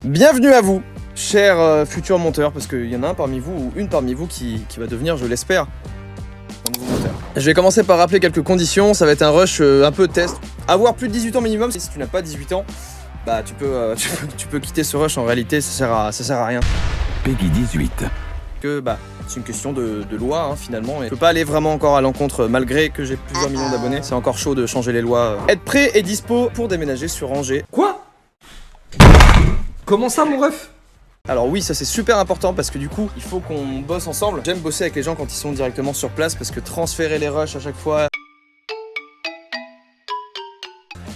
Bienvenue à vous, chers futurs monteurs, parce qu'il y en a un parmi vous, ou une parmi vous, qui va devenir, je l'espère, un nouveau monteur. Je vais commencer par rappeler quelques conditions, ça va être un rush un peu test. Avoir plus de 18 ans minimum, si tu n'as pas 18 ans, bah tu peux quitter ce rush, en réalité ça sert à rien. Peggy 18. Que bah c'est une question de loi hein, finalement, et je peux pas aller vraiment encore à l'encontre malgré que j'ai plusieurs millions d'abonnés, c'est encore chaud de changer les lois. Être prêt et dispo pour déménager sur Angers. Quoi? Comment ça mon ref? Alors oui, ça c'est super important parce que du coup, il faut qu'on bosse ensemble. J'aime bosser avec les gens quand ils sont directement sur place parce que transférer les rushs à chaque fois,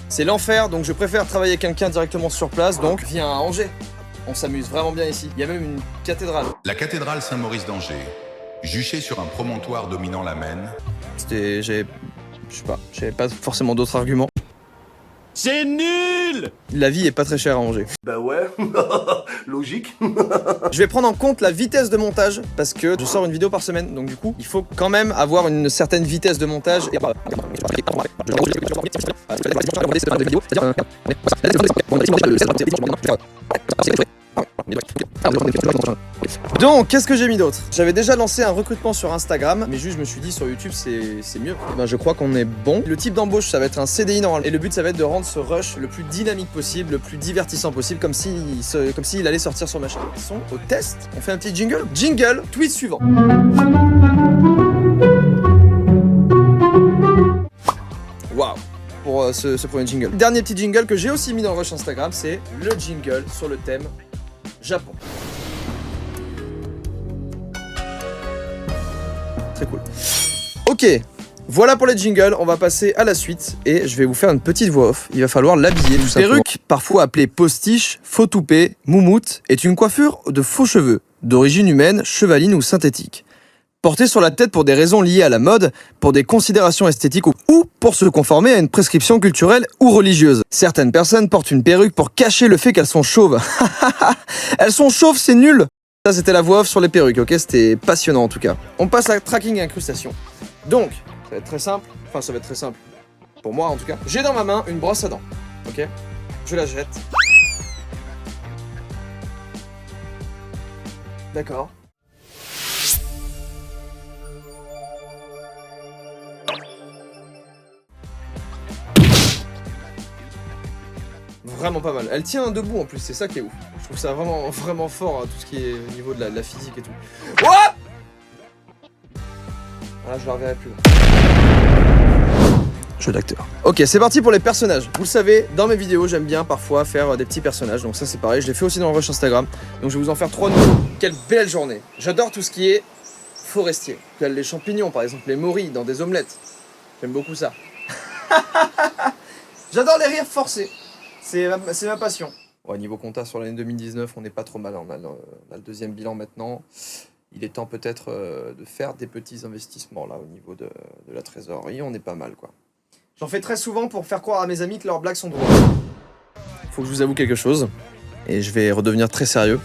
c'est l'enfer, donc je préfère travailler avec quelqu'un directement sur place, donc viens à Angers. On s'amuse vraiment bien ici. Il y a même une cathédrale. La cathédrale Saint-Maurice d'Angers, juchée sur un promontoire dominant la Maine. J'avais pas forcément d'autres arguments. C'est nul! La vie est pas très chère à Angers. Bah ouais, logique. Je vais prendre en compte la vitesse de montage parce que je sors une vidéo par semaine, donc du coup, il faut quand même avoir une certaine vitesse de montage. Donc, qu'est-ce que j'ai mis d'autre? J'avais déjà lancé un recrutement sur Instagram, mais juste je me suis dit sur YouTube c'est mieux. Et ben je crois qu'on est bon. Le type d'embauche ça va être un CDI normal. Et le but ça va être de rendre ce rush le plus dynamique possible, le plus divertissant possible, comme s'il allait sortir sur ma chaîne. Ils sont au test. On fait un petit jingle. Jingle, tweet suivant. Waouh! Pour ce premier jingle. Dernier petit jingle que j'ai aussi mis dans le rush Instagram, c'est le jingle sur le thème Japon. Très cool. Ok, voilà pour les jingles, on va passer à la suite et je vais vous faire une petite voix off. Il va falloir l'habiller tout simplement. Perruque, parfois appelée postiche, faux toupet, moumoute, est une coiffure de faux cheveux, d'origine humaine, chevaline ou synthétique. Portée sur la tête pour des raisons liées à la mode, pour des considérations esthétiques ou pour se conformer à une prescription culturelle ou religieuse. Certaines personnes portent une perruque pour cacher le fait qu'elles sont chauves. Elles sont chauves, c'est nul! Ça c'était la voix off sur les perruques, ok? C'était passionnant en tout cas. On passe à tracking et incrustation. Donc, ça va être très simple, enfin ça va être très simple, pour moi en tout cas. J'ai dans ma main une brosse à dents, ok? Je la jette. D'accord. Vraiment pas mal. Elle tient debout en plus, c'est ça qui est ouf. Je trouve ça vraiment fort, tout ce qui est au niveau de la physique et tout. What? Ah, je la reverrai plus. Jeu d'acteur. Ok, c'est parti pour les personnages. Vous le savez, dans mes vidéos, j'aime bien parfois faire des petits personnages. Donc ça, c'est pareil. Je l'ai fait aussi dans le rush Instagram. Donc je vais vous en faire 3 nouveaux. Quelle belle journée. J'adore tout ce qui est forestier. Les champignons, par exemple, les morilles dans des omelettes. J'aime beaucoup ça. J'adore les rires forcés. C'est ma passion. Ouais, niveau compta sur l'année 2019, on n'est pas trop mal. On a le deuxième bilan maintenant. Il est temps peut-être de faire des petits investissements là au niveau de la trésorerie. On est pas mal quoi. J'en fais très souvent pour faire croire à mes amis que leurs blagues sont drôles. Faut que je vous avoue quelque chose. Et je vais redevenir très sérieux.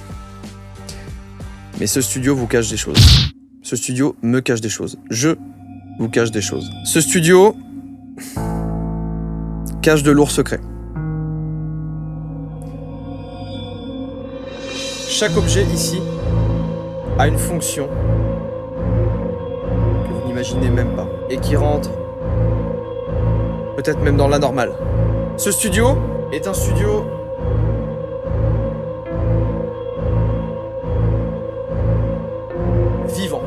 Mais ce studio vous cache des choses. Ce studio me cache des choses. Je vous cache des choses. Ce studio cache de lourds secrets. Chaque objet ici a une fonction que vous n'imaginez même pas et qui rentre peut-être même dans l'anormal. Ce studio est un studio vivant.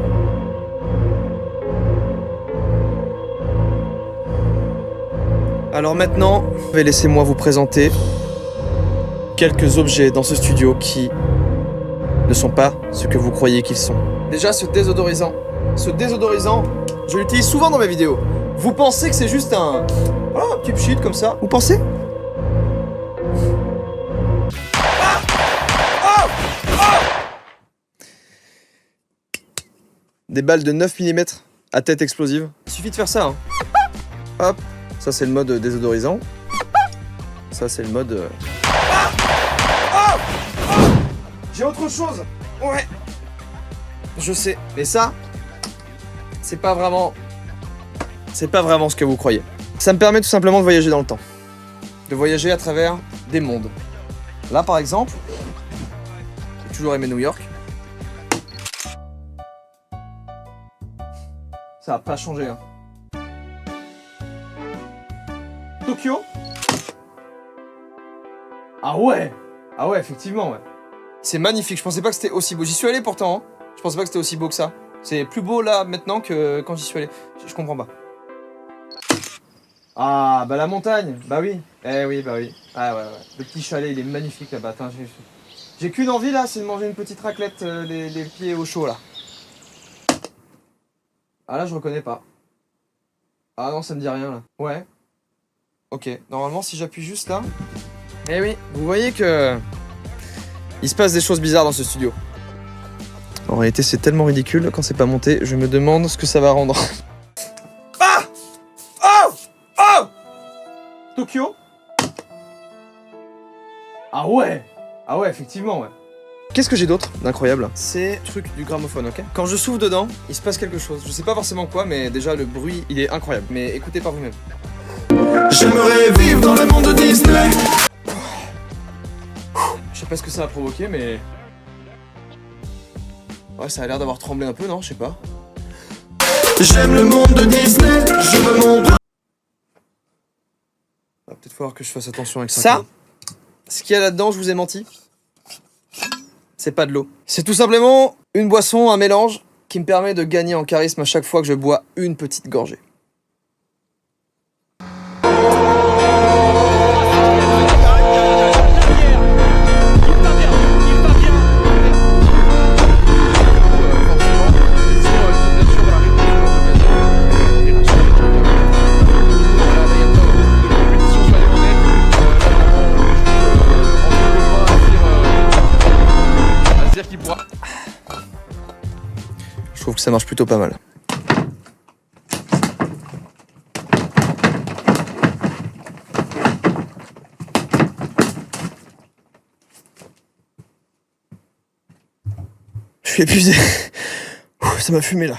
Alors maintenant, laissez-moi vous présenter quelques objets dans ce studio qui ne sont pas ce que vous croyez qu'ils sont. Déjà, ce désodorisant, je l'utilise souvent dans mes vidéos. Vous pensez que c'est juste un petit pchit comme ça? Vous pensez? Des balles de 9 mm à tête explosive. Il suffit de faire ça. Hein. Hop, ça c'est le mode désodorisant. Ça c'est le mode... J'ai autre chose. Ouais. Je sais. Mais ça, c'est pas vraiment ce que vous croyez. Ça me permet tout simplement de voyager dans le temps. De voyager à travers des mondes. Là, par exemple, toujours aimé New York. Ça a pas changé. Hein. Tokyo. Ah ouais. Ah ouais, effectivement, ouais. C'est magnifique, je pensais pas que c'était aussi beau. J'y suis allé pourtant, hein. Je pensais pas que c'était aussi beau que ça. C'est plus beau là, maintenant, que quand j'y suis allé. Je comprends pas. Ah, bah la montagne. Bah oui. Eh oui, bah oui. Ah ouais, ouais. Le petit chalet, il est magnifique là-bas. J'ai qu'une envie là, c'est de manger une petite raclette, les pieds au chaud là. Ah là, je reconnais pas. Ah non, ça me dit rien là. Ouais. Ok, normalement, si j'appuie juste là... Eh oui, vous voyez que... Il se passe des choses bizarres dans ce studio. En réalité, c'est tellement ridicule, quand c'est pas monté, je me demande ce que ça va rendre. Ah! Oh! Oh! Tokyo? Ah ouais! Ah ouais, effectivement, ouais. Qu'est-ce que j'ai d'autre d'incroyable? C'est le truc du gramophone, ok? Quand je souffle dedans, il se passe quelque chose. Je sais pas forcément quoi, mais déjà le bruit, il est incroyable. Mais écoutez par vous-même. J'aimerais vivre dans le monde de Disney. Je sais pas ce que ça a provoqué, mais... Ouais, ça a l'air d'avoir tremblé un peu, non? Je sais pas. J'aime le monde de Disney. Je veux mon... Va peut-être falloir que je fasse attention avec ça. Ça, ce qu'il y a là-dedans, je vous ai menti. C'est pas de l'eau. C'est tout simplement une boisson, un mélange, qui me permet de gagner en charisme à chaque fois que je bois une petite gorgée. Je trouve que ça marche plutôt pas mal. Je suis épuisé. Ça m'a fumé là.